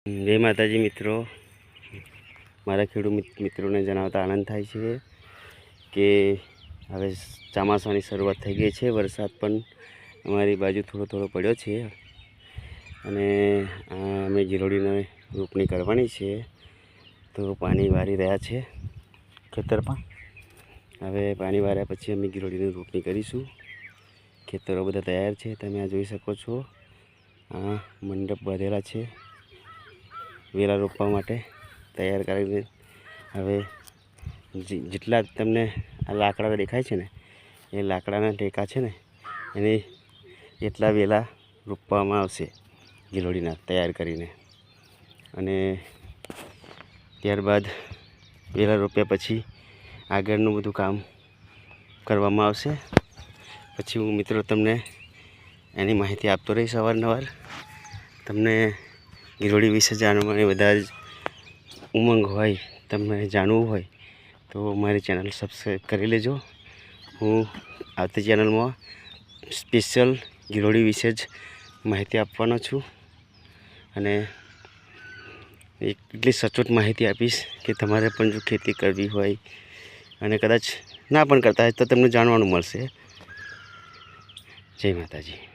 જય માતાજી મિત્રો, મારા ખેડૂત મિત્રોને જણાવતા આનંદ થાય છે કે હવે ચોમાસાની શરૂઆત થઈ ગઈ છે. વરસાદ પણ અમારી બાજુ થોડો થોડો પડ્યો છે અને અમે ગિલોડીને રોપણી કરવાની છે, તો પાણી વારી રહ્યા છે ખેતરમાં. હવે પાણી વાર્યા પછી અમે ગિલોડીની રોપણી કરીશું. ખેતરો બધા તૈયાર છે, તમે આ જોઈ શકો છો. આ મંડપ બાંધેલા છે વેલા રોપવા માટે તૈયાર કરીને. હવે જેટલા તમને આ લાકડા દેખાય છે ને, એ લાકડાના ટેકા છે ને, એને એટલા વેલા રોપવામાં આવશે ગિલોડીના તૈયાર કરીને. અને ત્યારબાદ વેલા રોપ્યા પછી આગળનું બધું કામ કરવામાં આવશે. પછી હું મિત્રો તમને એની માહિતી આપતો રહીશ અવારનવાર. તમને ગિલોડી વિશે જાણવાની બધા જ ઉમંગ હોય, તમને જાણવું હોય તો મારી ચેનલ સબસ્ક્રાઈબ કરી લેજો. હું આવતી ચેનલમાં સ્પેશિયલ ગિલોડી વિશે જ માહિતી આપવાનો છું, અને એટલી સચોટ માહિતી આપીશ કે તમારે પણ જો ખેતી કરવી હોય અને કદાચ ના પણ કરતા હોય તો તમને જાણવાનું મળશે. જય માતાજી.